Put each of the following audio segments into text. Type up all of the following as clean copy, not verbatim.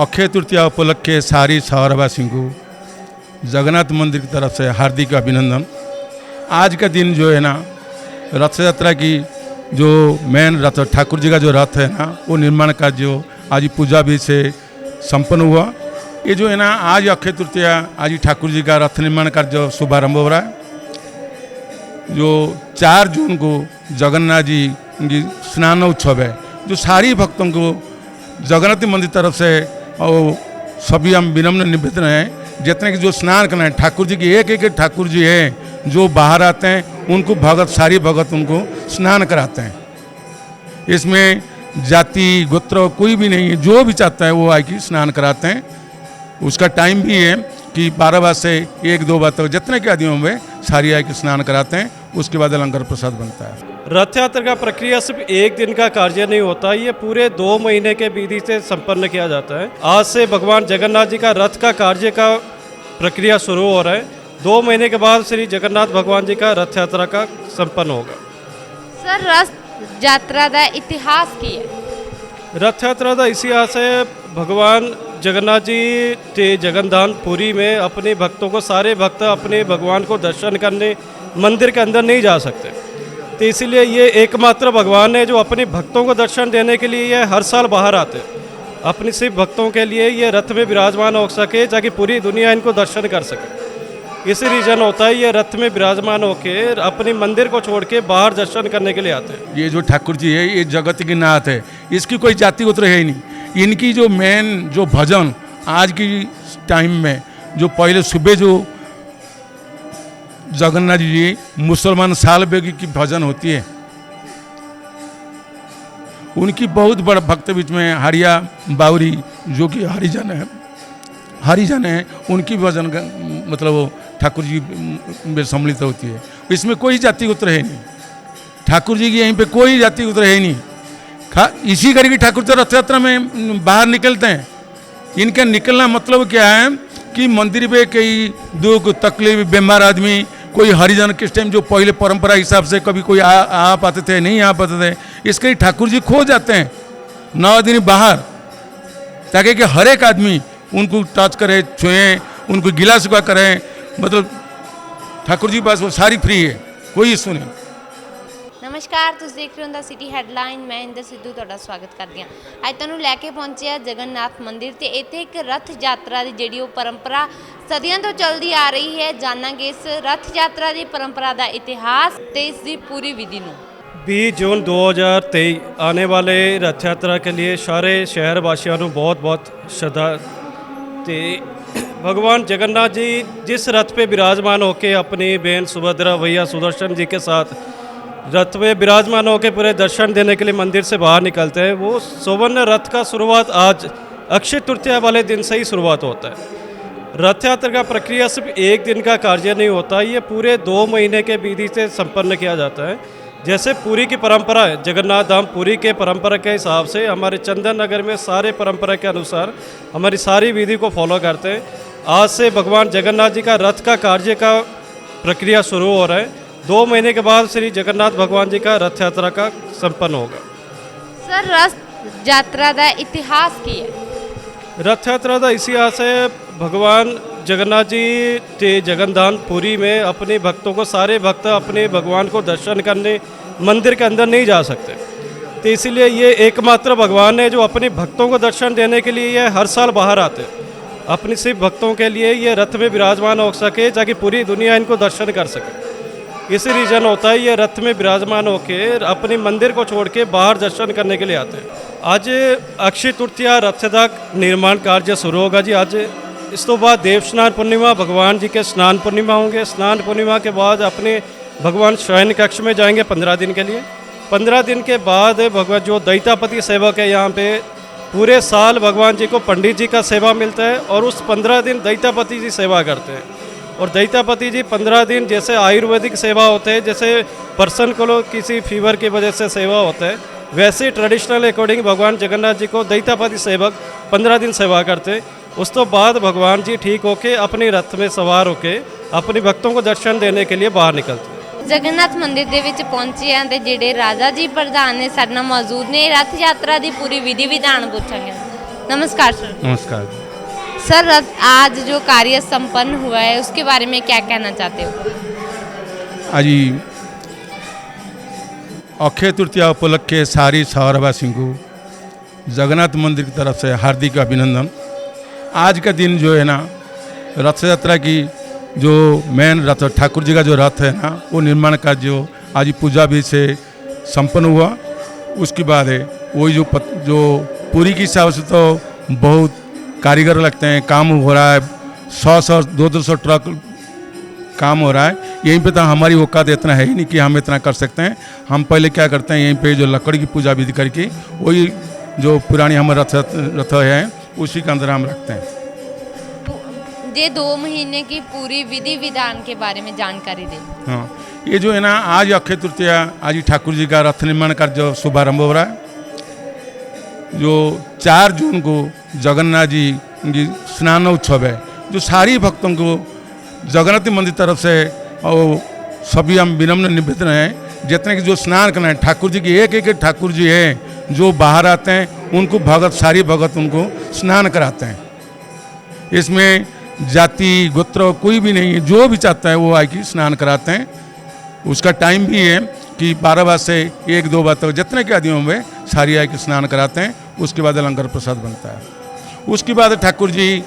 अक्षय तृतीया उपलक्ष्य सारी शहरवासी को जगन्नाथ मंदिर की तरफ से हार्दिक अभिनंदन। आज का दिन जो है ना, रथ यात्रा की जो मेन रथ ठाकुर जी का जो रथ है ना, वो निर्माण कार्य जो आज पूजा भी से संपन्न हुआ। ये जो है ना, आज अक्षय तृतीया, आज ठाकुर जी का रथ निर्माण कार्य जो शुभारंभ हो रहा है। जो 4 जून को जगन्नाथ जी की स्नान उत्सव है, जो सारी भक्तों को जगन्नाथ मंदिर तरफ से और सभी हम विनम्र निवेदन है, जितने की जो स्नान करना है ठाकुर जी की, एक ठाकुर जी है जो बाहर आते हैं, उनको भगत सारी भगत उनको स्नान कराते हैं। इसमें जाति गोत्र कोई भी नहीं है, जो भी चाहता है वो आके स्नान कराते हैं। उसका टाइम भी है कि 12 बजे से 1-2 बजे तक जितने के आदमी होंगे सारी आके स्नान कराते हैं। उसके बाद लंगर प्रसाद बनता है। रथ यात्रा का प्रक्रिया सिर्फ एक दिन का कार्य नहीं होता, ये पूरे 2 महीने के विधि से संपन्न किया जाता है। आज से भगवान जगन्नाथ जी का रथ का कार्य का प्रक्रिया शुरू हो रहा है। 2 महीने के बाद श्री जगन्नाथ भगवान जी का रथ यात्रा का संपन्न होगा। सर, रथ यात्रा का इतिहास की है? रथ यात्रा का इतिहास है, भगवान जगन्नाथ जी के जगन्नाथ पुरी में अपने भक्तों को, सारे भक्त अपने भगवान को दर्शन करने मंदिर के अंदर नहीं जा सकते, तो इसीलिए ये एकमात्र भगवान है जो अपने भक्तों को दर्शन देने के लिए ये हर साल बाहर आते हैं। अपने सिर्फ भक्तों के लिए ये रथ में विराजमान हो सके, ताकि पूरी दुनिया इनको दर्शन कर सके। इसी रीजन होता है ये रथ में विराजमान होकर अपने मंदिर को छोड़ के बाहर दर्शन करने के लिए आते हैं। ये जो ठाकुर जी है, ये जगत की नाथ है, इसकी कोई जाति गोत्र है ही नहीं। इनकी जो मेन जो भजन आज की टाइम में, जो पहले सुबह जो जगन्नाथ जी मुसलमान साल बेगी की भजन होती है, उनकी बहुत बड़ा भक्त बीच में हरिया बावरी जो कि हरिजन है, उनकी भजन मतलब वो ठाकुर जी में सम्मिलित होती है। इसमें कोई जाति गोत्र है नहीं, ठाकुर जी की यहीं पे कोई जाति गोत्र है नहीं। इसी करके ठाकुर तो रथ यात्रा में बाहर निकलते हैं। इनका निकलना मतलब क्या है कि मंदिर पे कई दुख तकलीफ बीमार आदमी, कोई हरिजन किस टाइम जो पहले परंपरा हिसाब से कभी कोई आ पाते थे, नहीं आ पाते थे, इसके लिए ठाकुर जी खो जाते हैं 9 दिन बाहर, ताकि कि हर एक आदमी उनको टच करे, छुएं, उनको गिला सुखा करें। मतलब ठाकुर जी के पास वो सारी फ्री है, कोई इशू नहीं। नमस्कार, तुम देख रहे हो द सिटी हैडलाइन। मैं इंदर सिद्धू तुहाडा स्वागत करदी हां। अज तुहानूं लैके पहुंचे आ जगन्नाथ मंदिर ते इत्थे एक रथ यात्रा की जिहड़ी परंपरा सदियों तो चलती आ रही है। जानांगे इस रथ यात्रा की परंपरा का इतिहास ते इसकी पूरी विधि नूं। 20 जून 2023 आने वाले रथ यात्रा के लिए सारे शहर वासियों को बहुत बहुत श्रद्धा। ते भगवान जगन्नाथ जी जिस रथ पे विराजमान होकर अपनी बहन सुभद्रा भैया सुदर्शन जी के साथ रथ में विराजमान होकर पूरे दर्शन देने के लिए मंदिर से बाहर निकलते हैं, वो सुवर्ण रथ का शुरुआत आज अक्षय तृतीया वाले दिन से ही शुरुआत होता है। रथ यात्रा का प्रक्रिया सिर्फ एक दिन का कार्य नहीं होता, ये पूरे 2 महीने के विधि से संपन्न किया जाता है। जैसे पुरी की परंपरा है, जगन्नाथ धाम पुरी के परंपरा के हिसाब से हमारे चंदन नगर में सारे परंपरा के अनुसार हमारी सारी विधि को फॉलो करते हैं। आज से भगवान जगन्नाथ जी का रथ का कार्य का प्रक्रिया शुरू हो रहा है। 2 महीने के बाद श्री जगन्नाथ भगवान जी का रथ यात्रा का संपन्न होगा। सर रथ यात्रा का इतिहास की है? रथ यात्रा का इतिहास है, भगवान जगन्नाथ जी के जगन्नाथ पुरी में अपने भक्तों को, सारे भक्त अपने भगवान को दर्शन करने मंदिर के अंदर नहीं जा सकते, तो इसीलिए ये एकमात्र भगवान है जो अपने भक्तों को दर्शन देने के लिए ये हर साल बाहर आते हैं। अपने सिर्फ भक्तों के लिए ये रथ में विराजमान हो सके ताकि पूरी दुनिया इनको दर्शन कर सके। इसी रीज़न होता है ये रथ में विराजमान होकर अपने मंदिर को छोड़ के बाहर दर्शन करने के लिए आते हैं। आज अक्षय तृतीया रथ का निर्माण कार्य शुरू होगा जी आज। इस तो बाद देव स्नान पूर्णिमा, भगवान जी के स्नान पूर्णिमा होंगे। स्नान पूर्णिमा के बाद अपने भगवान शयन कक्ष में जाएंगे 15 दिन के लिए। 15 दिन के बाद भगवान जो दैतापति सेवक है यहाँ पे, पूरे साल भगवान जी को पंडित जी का सेवा मिलता है और उस 15 दिन दैतापति जी सेवा करते हैं। और दैतापति जी 15 दिन जैसे आयुर्वेदिक सेवा होते हैं, जैसे पर्सन को किसी फीवर की वजह से सेवा होता है, वैसे ट्रेडिशनल अकॉर्डिंग भगवान जगन्नाथ जी को दैतापति सेवक 15 दिन सेवा करते हैं। उस तो बाद भगवान जी ठीक होके अपने रथ में सवार होके अपने भक्तों को दर्शन देने के लिए बाहर निकलते हैं। जगन्नाथ मंदिर ਦੇ ਵਿੱਚ ਪਹੁੰਚੇ ਆਂ ਤੇ ਜਿਹੜੇ ਰਾਜਾ ਜੀ प्रधान ने ਸਾਡੇ ਨਾਲ मौजूद ने रथ यात्रा की पूरी विधि विधान पूछेंगे। नमस्कार सर। नमस्कार। सर रथ आज जो कार्य संपन्न हुआ है उसके बारे में क्या कहना चाहते हो? आज अक्षय तृतीया उपलक्ष्य सारी शहरवासी को जगन्नाथ मंदिर की तरफ से हार्दिक अभिनंदन। आज का दिन जो है ना, रथ यात्रा की जो मेन रथ ठाकुर जी का जो रथ है ना, वो निर्माण का जो आज पूजा भी से संपन्न हुआ। उसके बाद है वही जो पूरी की हिसाब से तो बहुत कारीगर लगते हैं, काम हो रहा है, 100 200 ट्रक काम हो रहा है। यहीं पे तो हमारी औकात इतना है ही नहीं कि हम इतना कर सकते हैं। हम पहले क्या करते हैं, यहीं पे जो लकड़ी की पूजा विधि करके वही जो पुरानी हमारे रथ है उसी के अंदर हम रखते हैं। ये 2 महीने की पूरी विधि विधान के बारे में जानकारी दें। हाँ, ये जो है ना, आज अक्षय तृतीया, आज ठाकुर जी का रथ निर्माण का जो शुभारंभ हो रहा है। जो 4 जून को जगन्नाथ जी की स्नान उत्सव है, जो सारी भक्तों को जगन्नाथ मंदिर तरफ से और सभी हम विनम्र निवेदन हैं, जितने की जो स्नान करना है, ठाकुर जी की एक ठाकुर जी है जो बाहर आते हैं, उनको भगत, सारी भगत उनको स्नान कराते हैं। इसमें जाति गोत्र कोई भी नहीं है, जो भी चाहता है वो आके स्नान कराते हैं। उसका टाइम भी है कि 12 बजे से 1-2 बजे तक जितने के आदमी होंगे सारी आके स्नान कराते हैं। उसके बाद लंगर प्रसाद बनता है। उसके बाद ठाकुर जी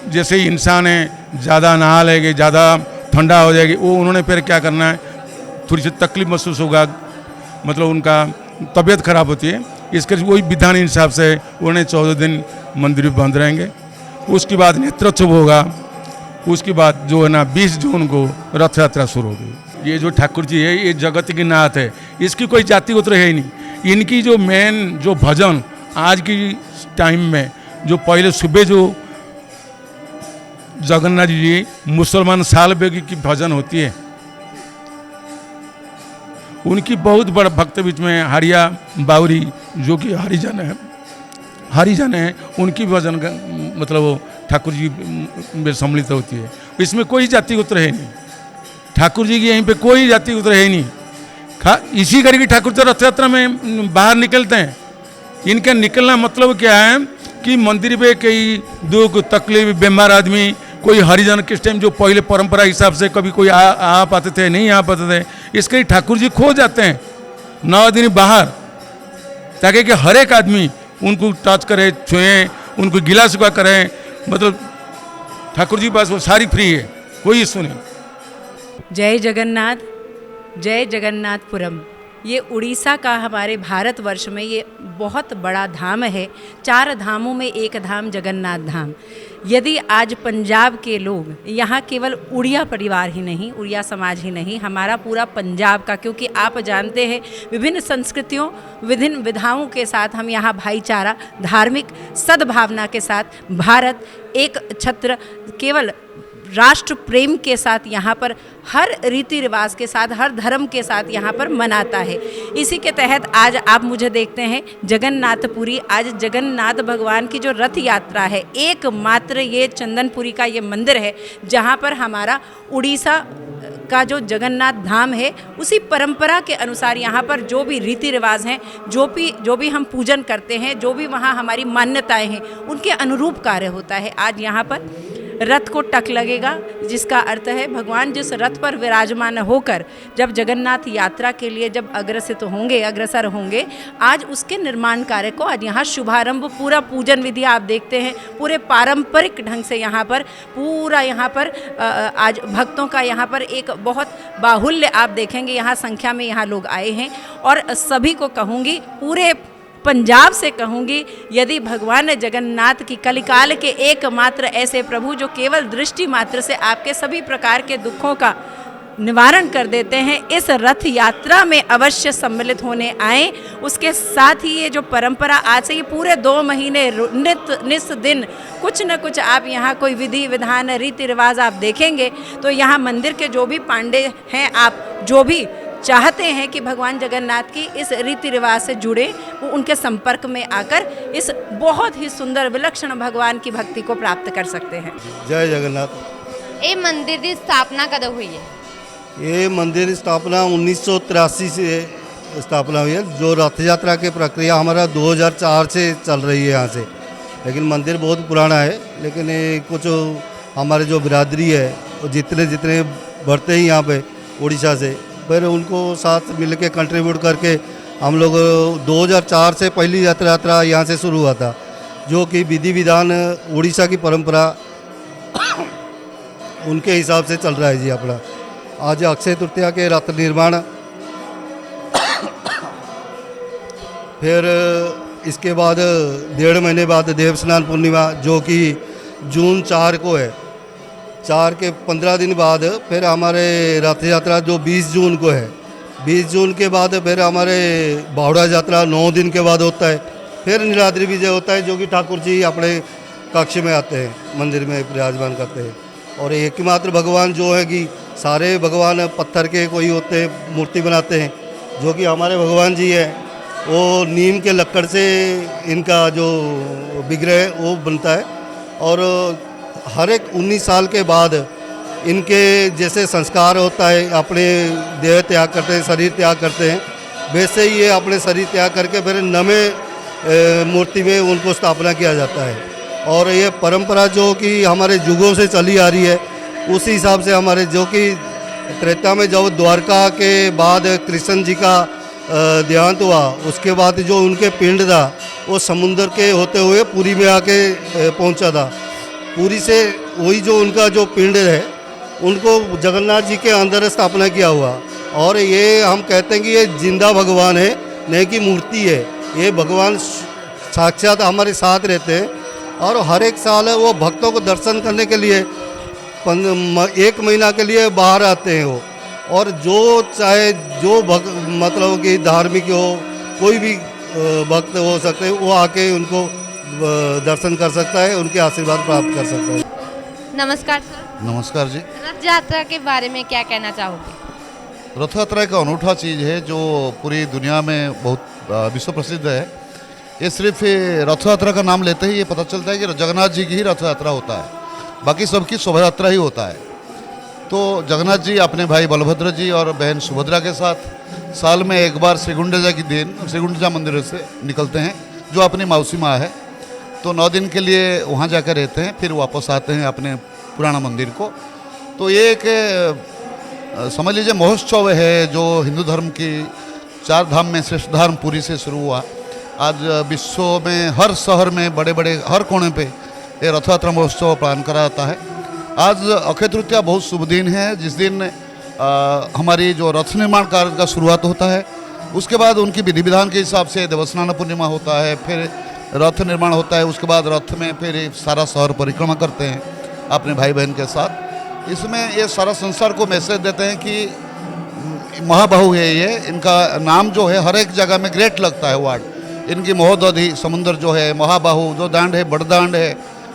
जैसे इंसान है, ज़्यादा नहा लेंगे, ज़्यादा ठंडा हो जाएगी, वो उन्होंने फिर क्या करना है, थोड़ी सी तकलीफ महसूस होगा, मतलब उनका तबीयत खराब होती है। इसके वही विधान हिसाब से उन्हें 14 दिन मंदिर में बंद रहेंगे। उसके बाद नेत्रोत्सव होगा। उसके बाद जो है ना 20 जून को रथ यात्रा शुरू होगी। ये जो ठाकुर जी है ये जगत की नाथ है, इसकी कोई जाति गोत्र है ही नहीं। इनकी जो मेन जो भजन आज की टाइम में, जो पहले सुबह जो जगन्नाथ जी मुसलमान साल बेगी की भजन होती है, उनकी बहुत बड़ा भक्त बीच में हरिया बावरी जो कि हरिजन है, उनकी भजन मतलब वो ठाकुर जी में सम्मिलित होती है। इसमें कोई जाति गोत्र है नहीं। ठाकुर जी की यहीं पे कोई जाति गोत्र है नहीं। इसी करके ठाकुर जी रथ यात्रा में बाहर निकलते हैं। इनका निकलना मतलब क्या है कि मंदिर पे कई दुख तकलीफ बीमार आदमी, कोई हरिजन किस टाइम जो पहले परंपरा हिसाब से कभी कोई आ पाते थे, नहीं आ पाते थे, इसके ठाकुर जी खो जाते हैं 9 दिन बाहर, ताकि कि हर एक आदमी उनको टच करे, छुएं, उनको गिला सुखा करें। मतलब ठाकुर जी के पास वो सारी फ्री है, कोई इशू नहीं। जय जगन्नाथ, जय जगन्नाथपुरम। ये उड़ीसा का हमारे भारतवर्ष में ये बहुत बड़ा धाम है। 4 धामों में एक धाम जगन्नाथ धाम। यदि आज पंजाब के लोग यहाँ, केवल उड़िया परिवार ही नहीं, उड़िया समाज ही नहीं, हमारा पूरा पंजाब का, क्योंकि आप जानते हैं विभिन्न संस्कृतियों विभिन्न विधाओं के साथ हम यहाँ भाईचारा, धार्मिक सद्भावना के साथ भारत एक छत्र, केवल राष्ट्र प्रेम के साथ यहाँ पर हर रीति रिवाज के साथ, हर धर्म के साथ यहाँ पर मनाता है। इसी के तहत आज आप मुझे देखते हैं जगन्नाथपुरी, आज जगन्नाथ भगवान की जो रथ यात्रा है, एकमात्र ये चंदनपुरी का ये मंदिर है जहाँ पर हमारा उड़ीसा का जो जगन्नाथ धाम है उसी परंपरा के अनुसार यहाँ पर जो भी रीति रिवाज हैं, जो भी हम पूजन करते हैं, जो भी वहाँ हमारी मान्यताएं हैं, उनके अनुरूप कार्य होता है। आज यहाँ पर रथ को टक लगेगा, जिसका अर्थ है भगवान जिस रथ पर विराजमान होकर जब जगन्नाथ यात्रा के लिए जब अग्रसर होंगे, आज उसके निर्माण कार्य को आज यहाँ शुभारंभ, पूरा पूजन विधि आप देखते हैं पूरे पारंपरिक ढंग से यहाँ पर पूरा यहाँ पर आज भक्तों का यहाँ पर एक बहुत बाहुल्य आप देखेंगे, यहाँ संख्या में यहाँ लोग आए हैं। और सभी को कहूँगी, पूरे पंजाब से कहूँगी, यदि भगवान जगन्नाथ की कलिकाल के एकमात्र ऐसे प्रभु जो केवल दृष्टि मात्र से आपके सभी प्रकार के दुखों का निवारण कर देते हैं, इस रथ यात्रा में अवश्य सम्मिलित होने आए। उसके साथ ही ये जो परंपरा आज से ये पूरे 2 महीने नित दिन कुछ न कुछ आप यहाँ कोई विधि विधान रीति रिवाज आप देखेंगे तो यहाँ मंदिर के जो भी पांडे हैं, आप जो भी चाहते हैं कि भगवान जगन्नाथ की इस रीति रिवाज से जुड़े, वो उनके संपर्क में आकर इस बहुत ही सुंदर विलक्षण भगवान की भक्ति को प्राप्त कर सकते हैं। जय जगन्नाथ। ਇਹ ਮੰਦਿਰ ਦੀ ਸਥਾਪਨਾ ਕਦੋਂ ਹੋਈ ਹੈ? ये मंदिर स्थापना 1983 से स्थापना हुई है। जो रथ यात्रा की प्रक्रिया हमारा 2004 से चल रही है यहाँ से, लेकिन मंदिर बहुत पुराना है। लेकिन ये कुछ हमारे जो बिरादरी है वो जितने बढ़ते हैं यहाँ पे उड़ीसा से, फिर उनको साथ मिल के कंट्रीब्यूट करके हम लोग 2004 से पहली यात्रा यहाँ से शुरू हुआ था, जो कि विधि विधान उड़ीसा की परंपरा उनके हिसाब से चल रहा है जी अपना। आज अक्षय तृतीया के रथ निर्माण, फिर इसके बाद 1.5 महीने बाद देवस्नान पूर्णिमा जो कि जून 4 को है, 4 के 15 दिन बाद फिर हमारे रथ यात्रा जो 20 जून को है, 20 जून के बाद फिर हमारे बावड़ा यात्रा 9 दिन के बाद होता है। फिर नीलाद्रि विजय होता है जो कि ठाकुर जी अपने कक्ष में आते हैं, मंदिर में विराजमान करते हैं। और एकमात्र भगवान जो है कि सारे भगवान पत्थर के कोई होते हैं, मूर्ति बनाते हैं, जो कि हमारे भगवान जी है वो नीम के लकड़ से इनका जो विग्रह है वो बनता है। और हर एक 19 साल के बाद इनके जैसे संस्कार होता है, अपने देह त्याग करते हैं, शरीर त्याग करते हैं, वैसे ही ये अपने शरीर त्याग करके फिर नवे मूर्ति में उनको स्थापना किया जाता है। और ये परंपरा जो कि हमारे युगों से चली आ रही है, उसी हिसाब से हमारे जो कि त्रेता में जब द्वारका के बाद कृष्ण जी का देहांत हुआ, उसके बाद जो उनके पिंड था वो समुद्र के होते हुए पुरी में आके पहुंचा था। पुरी से वही जो उनका जो पिंड है उनको जगन्नाथ जी के अंदर स्थापना किया हुआ। और ये हम कहते हैं कि ये जिंदा भगवान है, नहीं कि मूर्ति है। ये भगवान साक्षात हमारे साथ रहते हैं और हर एक साल वो भक्तों को दर्शन करने के लिए 1 महीना के लिए बाहर आते हैं वो। और जो चाहे जो मतलब कि धार्मिक हो, कोई भी भक्त हो सकते हैं, वो आके उनको दर्शन कर सकता है, उनके आशीर्वाद प्राप्त कर सकता है। नमस्कार सर। नमस्कार जी। रथ यात्रा के बारे में क्या कहना चाहोगे? रथ यात्रा एक अनूठा चीज़ है जो पूरी दुनिया में बहुत विश्व प्रसिद्ध है। ये सिर्फ रथ यात्रा का नाम लेते ही ये पता चलता है कि जगन्नाथ जी की ही रथ यात्रा होता है, बाकी सबकी शोभा यात्रा ही होता है। तो जगन्नाथ जी अपने भाई बलभद्र जी और बहन सुभद्रा के साथ साल में एक बार श्रीगुंडजा मंदिर से निकलते हैं, जो अपनी मौसी माँ है। तो 9 दिन के लिए वहाँ जाकर रहते हैं, फिर वापस आते हैं अपने पुराना मंदिर को। तो ये एक समझ लीजिए महोत्सव है जो हिंदू धर्म की 4 धाम में श्रेष्ठ धाम पुरी से शुरू हुआ। आज विश्व में हर शहर में बड़े बड़े हर कोने पे ये रथ यात्रा महोत्सव पालन करा जाता है। आज अक्षय तृतीया बहुत शुभ दिन है, जिस दिन हमारी जो रथ निर्माण कार्य का शुरुआत होता है, उसके बाद उनकी विधि विधान के हिसाब से देवस्नान पूर्णिमा होता है, फिर रथ निर्माण होता है। उसके बाद रथ में फिर सारा शहर परिक्रमा करते हैं अपने भाई बहन के साथ। इसमें ये सारा संसार को मैसेज देते हैं कि महाबाहु है ये, इनका नाम जो है हर एक जगह में ग्रेट लगता है वर्ड। इनकी महोदधि समुद्र जो है, महाबाहु जो दांड है, बड़दांड है,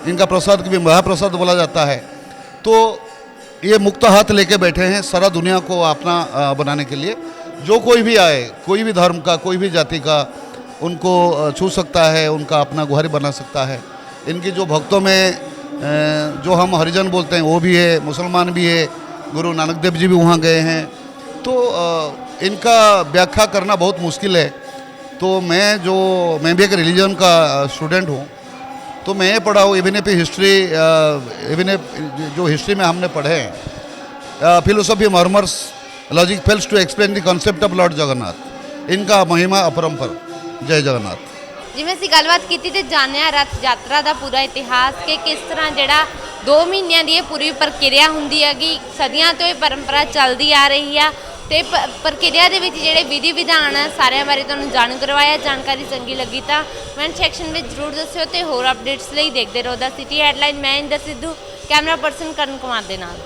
इनका प्रसाद भी महाप्रसाद बोला जाता है। तो ये मुक्त हाथ लेके बैठे हैं सारा दुनिया को अपना बनाने के लिए। जो कोई भी आए, कोई भी धर्म का, कोई भी जाति का, उनको छू सकता है, उनका अपना गुहारी बना सकता है। इनकी जो भक्तों में जो हम हरिजन बोलते हैं वो भी है, मुसलमान भी है, गुरु नानक देव जी भी वहाँ गए हैं। तो इनका व्याख्या करना बहुत मुश्किल है। तो मैं भी एक रिलीजन का स्टूडेंट हूँ, तो मैं ये पढ़ा हूँ इवन हिस्ट्री, इवन जो हिस्ट्री में हमने पढ़े हैं, फिलोसॉफी मॉर्मर्स logic fails to explain the concept of lord Jagannath. इनका महिमा अपरंपर। जय जगन्नाथ। ਜਿਵੇਂ ਅਸੀਂ ਗੱਲਬਾਤ ਕੀਤੀ ਤੇ ਜਾਣਿਆ ਰਥ ਯਾਤਰਾ ਦਾ ਪੂਰਾ ਇਤਿਹਾਸ ਕਿ ਕਿਸ ਤਰ੍ਹਾਂ ਜਿਹੜਾ 2 ਮਹੀਨਿਆਂ ਦੀ ਇਹ ਪੂਰੀ ਪ੍ਰਕਿਰਿਆ ਹੁੰਦੀ ਹੈਗੀ, ਸਦੀਆਂ ਤੋਂ ਇਹ ਪਰੰਪਰਾ ਚੱਲਦੀ ਆ ਰਹੀ ਆ ਤੇ ਪ੍ਰਕਿਰਿਆ ਦੇ ਵਿੱਚ ਜਿਹੜੇ ਵਿਧੀ ਵਿਧਾਨ ਆ ਸਾਰਿਆਂ ਬਾਰੇ ਤੁਹਾਨੂੰ ਜਾਣੂ ਕਰਵਾਇਆ। ਜਾਣਕਾਰੀ ਚੰਗੀ ਲੱਗੀ ਤਾਂ ਕਮੈਂਟ ਸੈਕਸ਼ਨ ਵਿੱਚ ਜ਼ਰੂਰ ਦੱਸਿਓ ਤੇ ਹੋਰ ਅਪਡੇਟਸ ਲਈ ਦੇਖਦੇ ਰਹੋ ਦਾ ਸਿਟੀ ਹੈਡਲਾਈਨ। ਮੈਂ ਇੰਦਰ ਸਿੱਧੂ, ਕੈਮਰਾ ਪਰਸਨ ਕਰਨ ਕੁਮਾਰ ਦੇ ਨਾਲ।